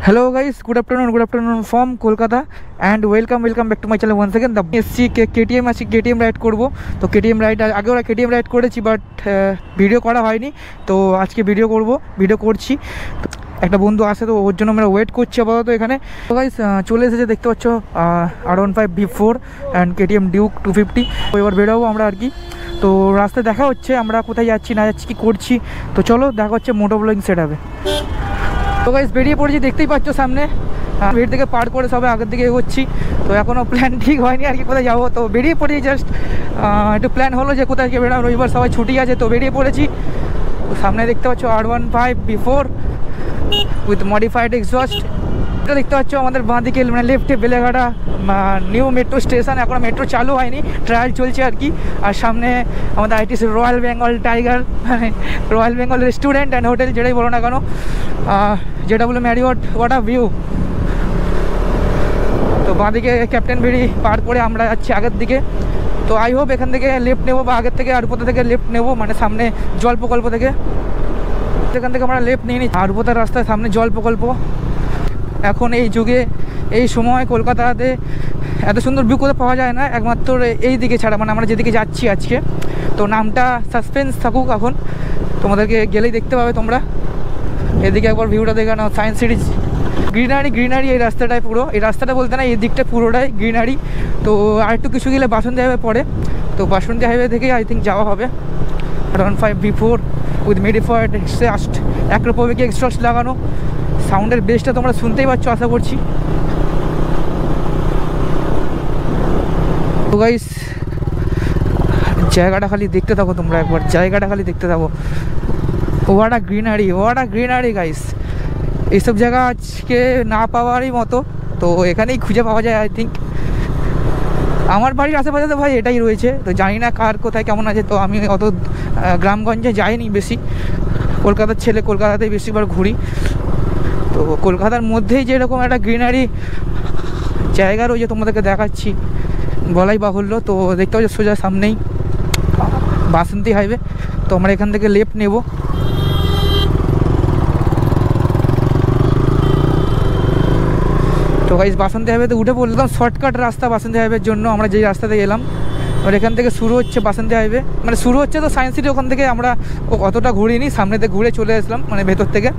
Hello guys, good afternoon from Kolkata and welcome back to my channel once again. এসছি KTM আছি, KTM ride করব। তো KTM ride আগে ওরা KTM ride করেছি বাট ভিডিও করা হয়নি, তো আজকে ভিডিও করছি। একটা বন্ধু আসে, তো ওর জন্য আমরা ওয়েট করছি আপাতত এখানে। তো গাইস চলে এসেছে, দেখতে পাচ্ছ R15 V4 and KTM Duke 250। তো এবার বেরোবো আমরা আর কি। তো রাস্তায় দেখা হচ্ছে আমরা কোথায় যাচ্ছি না যাচ্ছি কি করছি। তো চলো দেখা হচ্ছে মোটো ব্লগিং সেট হবে। তো গাইস বেরিয়ে পড়েছি, দেখতেই পাচ্ছ সামনে ভিড় থেকে পার করে সবাই আগের দিকে এগোচ্ছি। তো এখনও প্ল্যান ঠিক হয়নি আর কি কোথায় যাবো, তো বেরিয়ে পড়েছি জাস্ট একটু প্ল্যান হলো যে কোথায় গিয়ে বেরোনো, রবিবার সবাই ছুটি আছে তো বেরিয়ে পড়েছি। তো সামনে দেখতে পাচ্ছ R15 V4 with modified exhaust. এটা দেখতে পাচ্ছ আমাদের বাঁদিকে মানে লেফটে বেলেঘাটা নিউ মেট্রো স্টেশন, এখনও মেট্রো চালু হয়নি, ট্রায়াল চলছে আর কি। আর সামনে আমাদের আইটিসি রয়্যাল বেঙ্গল টাইগার, মানে royal Bengal restaurant and hotel যেটাই বলো না কেন, যেটা বলে ম্যারিওট, হোয়াট আ ভিউ। তো বাঁদিকে ক্যাপ্টেন বেরি পার করে আমরা যাচ্ছি আগের দিকে। তো আই হোপ এখান থেকে লেফট নেবো বা আগের থেকে আরুপথা থেকে লেফট নেবো, মানে সামনে জল প্রকল্প থেকে। এখান থেকে আমরা লেফট নিয়ে নিই আরুপথার রাস্তায়, সামনে জল প্রকল্প। এখন এই যুগে এই সময় কলকাতাতে এত সুন্দর ভিউ কোথাও পাওয়া যায় না, একমাত্র এই দিকে ছাড়া, মানে আমরা যেদিকে যাচ্ছি আজকে। তো নামটা সাসপেন্স থাকুক, এখন তোমাদেরকে গেলেই দেখতে পাবে তোমরা। এদিকে একবার ভিউটা দেখে নাও, সায়েন্স সিটি গ্রিনারি এই রাস্তাটায়, পুরো এই রাস্তাটা বলতে না এই দিকটা পুরোটাই গ্রিনারি। তো আর একটু কিছু গেলে বাসন্তী হাইওয়ে পড়ে, তো বাসন্তী হাইওয়ে থেকেই আই থিঙ্ক যাওয়া হবে। R15 V4 with modified exhaust, Akrapovic exhaust লাগানো। সাউন্ডের বেসটা তোমরা শুনতেই পাচ্ছ আশা করছি। তো গাইস জায়গাটা খালি দেখতে থাকো তোমরা, একবার জায়গাটা খালি দেখতে থাকো। What a greenery guys. এইসব জায়গা আজকে না পাওয়ারই মতো, তো এখানেই খুঁজে পাওয়া যায় আই থিঙ্ক। আমার বাড়ির আশেপাশে তো ভাই এটাই রয়েছে, তো জানি না কার কোথায় কেমন আছে। তো আমি অত গ্রামগঞ্জে যাইনি বেশি, কলকাতার ছেলে, কলকাতাতেই বেশিরভাগ ঘুরি। তো কলকাতার মধ্যেই যেরকম একটা গ্রিনারি জায়গা রয়েছে তোমাদেরকে দেখাচ্ছি বলাই বাহুল্য। তো দেখতে পাচ্ছ সোজা সামনেই বাসন্তী হাইওয়ে, তো আমরা এখান থেকে লেফট নেব। তো গাইস বাসন্তী হাইওয়েতে উঠে পড়লাম, শর্টকাট রাস্তা বাসন্তী হাইওয়ের জন্য। আমরা যেই রাস্তাতে এলাম, আর এখান থেকে শুরু হচ্ছে বাসন্তী হাইওয়ে, মানে শুরু হচ্ছে তো সায়েন্স সিটি, ওখান থেকে আমরা অতটা ঘুরিনি, সামনেতে ঘুরে চলে আসলাম মানে ভেতর থেকে।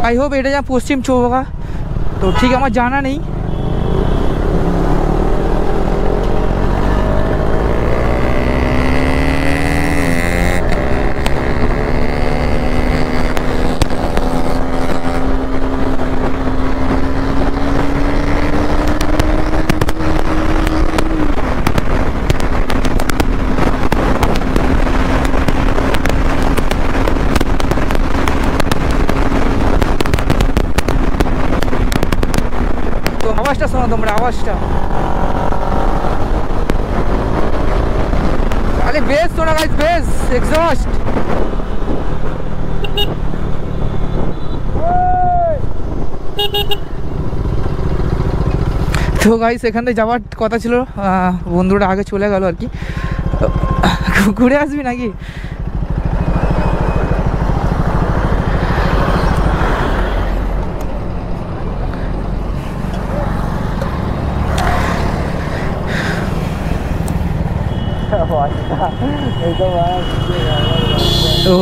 আই হোপ এটা যা পশ্চিম চৌবাগা, তো ঠিক আমার জানা নেই। আওয়াজটা শোনো তোমরা, আওয়াজটা আরে বেস শোনা গাইস, বেস এক্সস্ট। তো গাইস এখান থেকে যাওয়ার কথা ছিল, বন্ধুরা আগে চলে গেল আর কি। ঘুরে আসবি নাকি? ও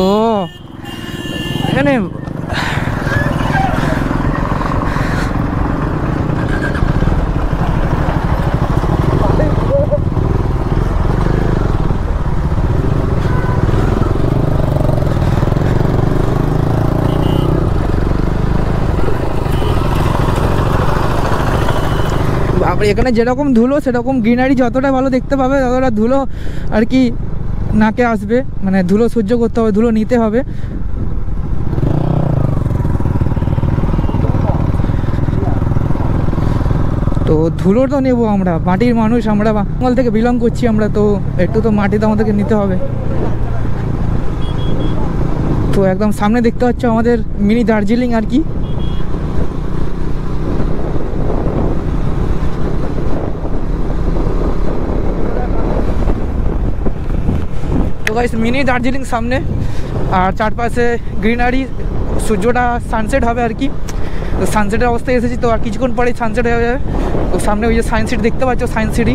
এখানে এখানে যেরকম ধুলো সেরকম গ্রিনারি, যতটা ভালো দেখতে পাবে ততটা ধুলো আর কি নাকে আসবে, মানে ধুলো সহ্য করতে হবে, ধুলো নিতে হবে। তো ধুলো তো নেবো আমরা, মাটির মানুষ আমরা, বাঙাল থেকে বিলং করছি আমরা, তো একটু তো মাটি তো আমাদেরকে নিতে হবে। তো একদম সামনে দেখতে পাচ্ছ আমাদের মিনি দার্জিলিং আর কি। তো গাইস মিনি দার্জিলিং সামনে, আর চারপাশে গ্রিনারি, সূর্যটা সানসেট হবে আর কি। তো সানসেটের অবস্থায় এসেছি, তো আর কিছুক্ষণ পরেই সানসেট হয়ে যাবে। তো সামনে ওই যে সায়েন্স সিটি দেখতে পাচ্ছ, সায়েন্স সিটি।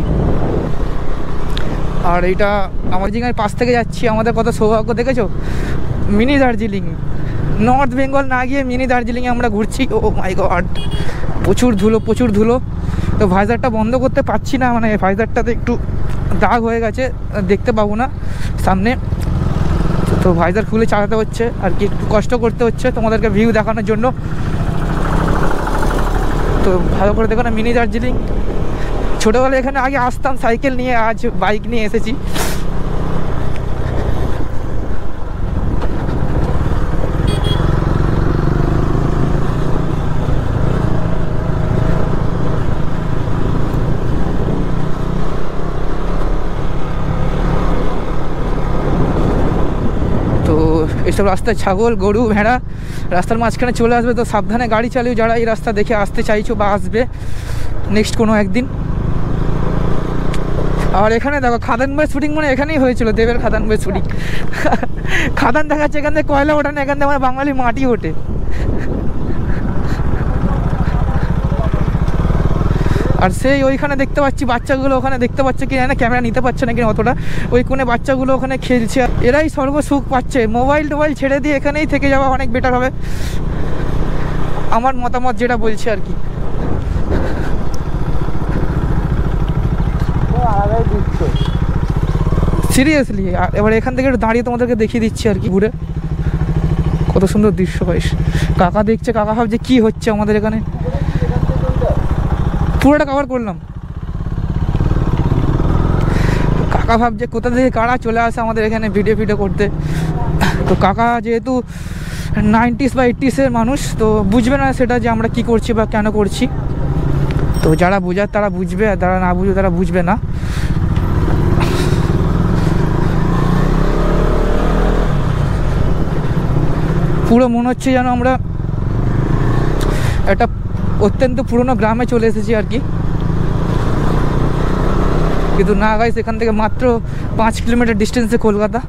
আর এইটা আমার জায়গায় পাশ থেকে যাচ্ছি, আমাদের কত সৌভাগ্য দেখেছো, মিনি দার্জিলিং। নর্থ বেঙ্গল না গিয়ে মিনি দার্জিলিংয়ে আমরা ঘুরছি। ও মাই গড, প্রচুর ধুলো, প্রচুর ধুলো। তো ভাইজারটা বন্ধ করতে পারছি না, মানে ভাইজারটাতে একটু দাগ হয়ে গেছে, দেখতে পাবো না সামনে। তো ভাইজার খুলে চালাতে হচ্ছে আর কি, একটু কষ্ট করতে হচ্ছে তোমাদেরকে ভিউ দেখানোর জন্য। তো ভালো করে দেখো না মিনি দার্জিলিং। ছোটোবেলায় এখানে আগে আসতাম সাইকেল নিয়ে, আজ বাইক নিয়ে এসেছি। এইসব রাস্তায় ছাগল, গরু, ভেড়া রাস্তার মাঝখানে চলে আসবে, তো সাবধানে গাড়ি চালিয়ে যারা এই রাস্তা দেখে আসতে চাইছো বা আসবে নেক্সট কোনো একদিন। আর এখানে দেখো খাদান বয়ের শুটিং মানে এখানেই হয়েছিল, দেবের খাদান বয়ের শুটিং। খাদান দেখাচ্ছে, এখান থেকে কয়লা ওঠে না, এখান থেকে আমার বাঙালি মাটি ওঠে। আর সেই ওইখানে দেখতে পাচ্ছি বাচ্চাগুলো, ওখানে দেখতে পাচ্ছে কি না, ক্যামেরা নিতে পারছে না কিনা অতটা, ওই কোণে বাচ্চাগুলো ওখানে খেলছে। এরাই সর্বসুখ পাচ্ছে, মোবাইল টোবাইল ছেড়ে দিয়ে এখানেই থেকে যাওয়া অনেক বেটার হবে, আমার মতামত যেটা বলছে আর কি। সিরিয়াসলি। আর এবার এখান থেকে একটু দাঁড়িয়ে তোমাদেরকে দেখিয়ে দিচ্ছি আর কি ঘুরে, কত সুন্দর দৃশ্য গাইস। কাকা দেখছে, কাকা ভাবছে কি হচ্ছে আমাদের এখানে। পুরোটা কভার করলাম। কাকা ভাবছে কোথা থেকে কারা চলে আসে আমাদের এখানে ভিডিও করতে। তো কাকা যেহেতু 90s বা 80s-এর মানুষ, তো বুঝবে না সেটা যে আমরা কি করছি বা কেন করছি। তো যারা বোঝার তারা বুঝবে, আর যারা না বুঝবে তারা বুঝবে না। পুরো মনে হচ্ছে যেন আমরা একটা অত্যন্ত পুরনো গ্রামে চলে এসেছি আর কি, কিন্তু না গাইস, এখান থেকে মাত্র 5 কিলোমিটার ডিস্টেন্সে কলকাতা।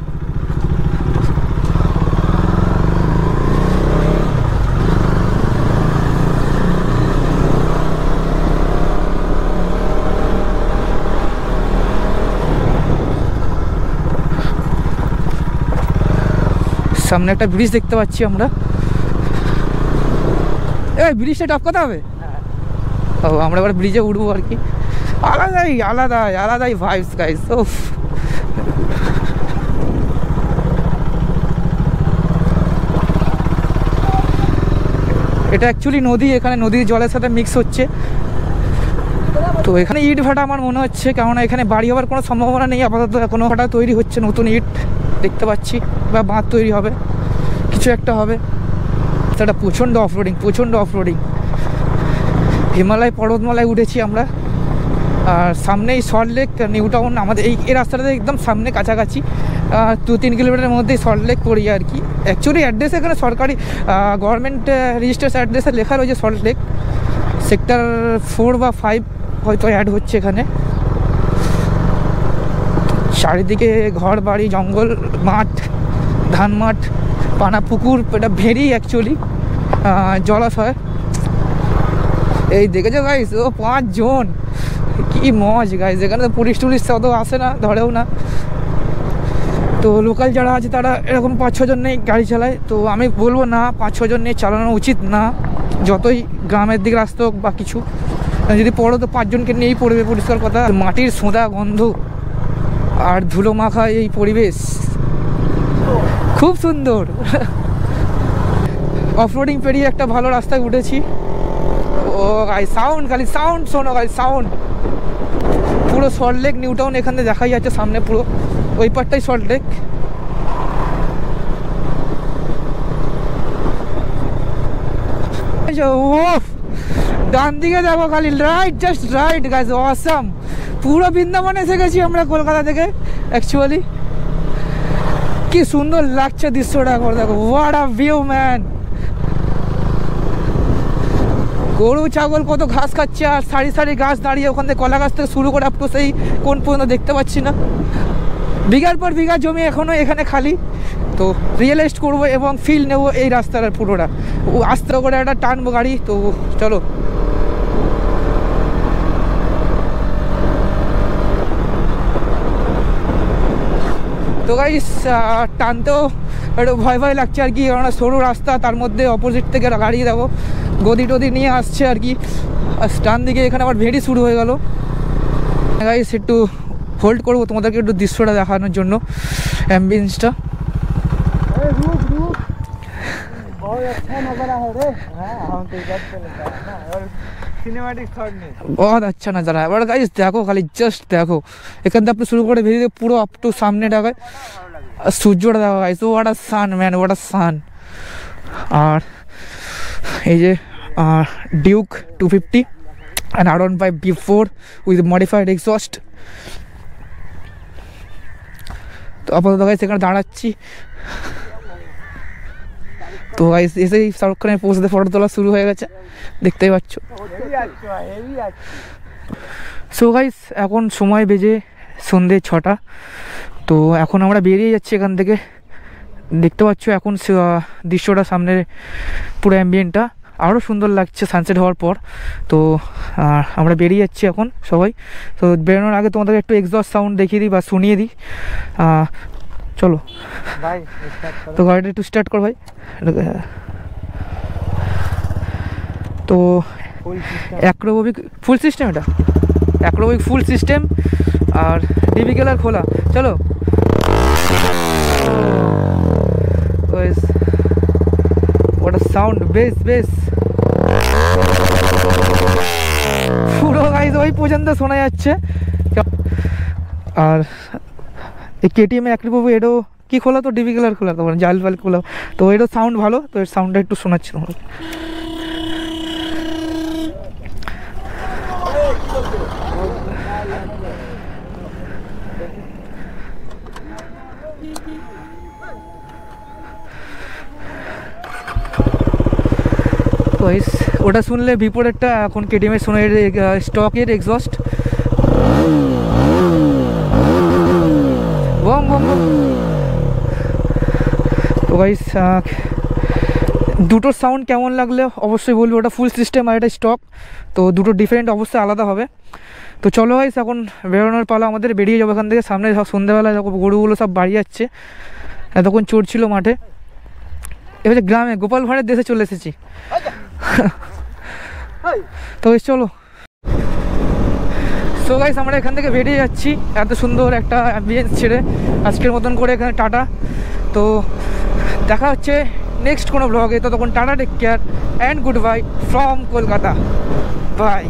সামনে একটা ব্রিজ দেখতে পাচ্ছি আমরা। এই ব্রিজটা টপকাতে হবে। ও আমরা এবার ব্রিজে উঠবো আর কি। আলাদাই ভাইবস গাইস। ওফ, এটা অ্যাকচুয়ালি নদী, এখানে নদীর জলের সাথে মিক্স হচ্ছে। তো এখানে ইট ভাটা আমার মনে হচ্ছে, কেননা এখানে বাড়ি হওয়ার কোনো সম্ভাবনা নেই আপাতত। কোনো ভাটা তৈরি হচ্ছে, নতুন ইট দেখতে পাচ্ছি, বা বাঁধ তৈরি হবে, কিছু একটা হবে। সেটা প্রচণ্ড অফরোডিং। হিমালয় পর্বতমালায় উঠেছি আমরা। আর সামনেই সল্টলেক, নিউ টাউন, আমাদের এই রাস্তাটাতে একদম সামনে কাছাকাছি 2-3 কিলোমিটারের মধ্যেই সল্টলেক পড়ি আর কি। অ্যাকচুয়ালি অ্যাড্রেস এখানে সরকারি গভর্নমেন্ট রেজিস্টার্ড অ্যাড্রেসে লেখা রয়েছে সল্টলেক। সেক্টর 4 বা 5 হয়তো অ্যাড হচ্ছে এখানে। চারিদিকে ঘর বাড়ি, জঙ্গল, মাঠ, ধান মাঠ, পানা পুকুর, এটা ভেরি অ্যাকচুয়ালি জলাশয়। এই দেখেছো গাইস, ও 5 জন, কি মজ গাইস। এখানে তো পুলিশ টুলিশ অত আসে না, ধরেও না। তো লোকাল যারা আছে তারা এরকম 5-6 জন নেই গাড়ি চালায়। তো আমি বলবো না, 5-6 জন নিয়ে চালানো উচিত না, যতই গ্রামের দিকে রাস্তা হোক বা কিছু। যদি পড়ো তো 5 জনকে নিয়েই পড়বে, পরিষ্কার কথা। মাটির সোঁদা গন্ধ আর ধুলো মাখা এই পরিবেশ খুব সুন্দর। অফরোডিং পেরিয়ে একটা ভালো রাস্তায় উঠেছি। ও গাই সাউন্ড, খালি সাউন্ড শোনো গাই, সাউন্ড। পুরো সল্টলেক, নিউ টাউন এখান থেকে দেখাই যাচ্ছে সামনে, পুরো ওই পারটাই সল্টলেক। ও ডান দিকে যাবো খালি, right, just right guys, awesome. পুরো বৃন্দাবন এসে গেছি আমরা কলকাতা থেকে অ্যাকচুয়ালি। কি সুন্দর লাগছে দৃশ্যটা, একবার দেখো, হোয়াট আ ভিউ ম্যান। গরু ছাগল কত ঘাস খাচ্ছে, আর সারি সারি গাছ দাঁড়িয়ে, ওখান থেকে কলা গাছ থেকে শুরু করে আপ টু সেই কোন পর্যন্ত দেখতে পাচ্ছি না। বিঘার পর বিঘা জমি এখনও এখানে খালি। তো রিয়েলাইজ করবো এবং ফিল নেবো এই রাস্তার পুরোটা। ও আস্তে করে একটা টানবো গাড়ি। তো চলো, তো গাইস টানতেও একটু ভয় ভয় লাগছে আর কি, কারণ সরু রাস্তা, তার মধ্যে অপোজিট থেকে গাড়ি দেখো গদি টদি নিয়ে আসছে আর কি। আর টান দিকে এখানে আবার ভেড়ি শুরু হয়ে গেল। গাইস একটু হোল্ড করবো তোমাদেরকে একটু দৃশ্যটা দেখানোর জন্য, অ্যাম্বিয়েন্সটা। बहुत अच्छा नज़ारा है। बट गाइस देखो, खाली जस्ट देखो, এখান থেকে আপনি শুরু করে ভেরি পুরো আপ টু সামনে টাকায় সূর্যটা দেখো guys, what a sun man, what a sun. আর এই যে Duke 250 and R15 B4 with modified exhaust। তো আপাতত গাইস এখানে দাঁড়াচ্ছি। তো গাইস এসেই শাহরুখ খানের পোস্টে ফটো তোলা শুরু হয়ে গেছে, দেখতেই পাচ্ছ। সো গাইস এখন সময় বেজে সন্ধ্যে 6টা। তো এখন আমরা বেরিয়ে যাচ্ছি এখান থেকে। দেখতে পাচ্ছ এখন দৃশ্যটা, সামনের পুরো অ্যাম্বিয়েন্টটা আরও সুন্দর লাগছে সানসেট হওয়ার পর। তো আমরা বেরিয়ে যাচ্ছি এখন সবাই। তো বেরোনোর আগে তোমাদের একটু এক্সস্ট সাউন্ড দেখিয়ে দিই বা শুনিয়ে দিই। চলো ভাই, তো গাড়িটা একটু স্টার্ট কর ভাই। তো অ্যাক্রোবিক ফুল সিস্টেম, এটা অ্যাক্রোবিক ফুল সিস্টেম আর ডিভিকেলার খোলা। চলো ওটা সাউন্ড বেস বেস পুরো গাইজ ওই পর্যন্ত শোনা যাচ্ছে। আর এই কেটিএম অ্যাক্রোবিক এটাও কি খোলা, তো ডিভিকেলার খোলা, তো জাল ফাল খোলা, তো এটাও সাউন্ড ভালো। তো এর সাউন্ডটা একটু শোনাচ্ছি তোমার। ওটা শুনলে বিপরীতটা এখন কেটিএমের শোনা, স্টকের এক্সস্ট বম বম বম। তো গাইস দুটোর সাউন্ড কেমন লাগলে অবশ্যই বলবো। ওটা ফুল সিস্টেম আর এটা স্টক, তো দুটো ডিফারেন্ট অবশ্যই আলাদা হবে। তো চলো গাইস এখন বেরোনোর পালা আমাদের, বেরিয়ে যাবো এখান থেকে। সামনে সন্ধ্যাবেলা গরুগুলো সব বাড়ি যাচ্ছে, এতক্ষণ চড়ছিল মাঠে। এবার গ্রামে গোপাল ভাঁড়ের দেশে চলে এসেছি। তো চলো, সো গাইস আমরা এখান থেকে বেরিয়ে যাচ্ছি এত সুন্দর একটা অ্যাম্বিয়েন্স ছেড়ে আজকের মতন করে এখানে টাটা। তো দেখা হচ্ছে নেক্সট কোনো ব্লগে। ততক্ষণ tata, take care and good bye from Kolkata, by.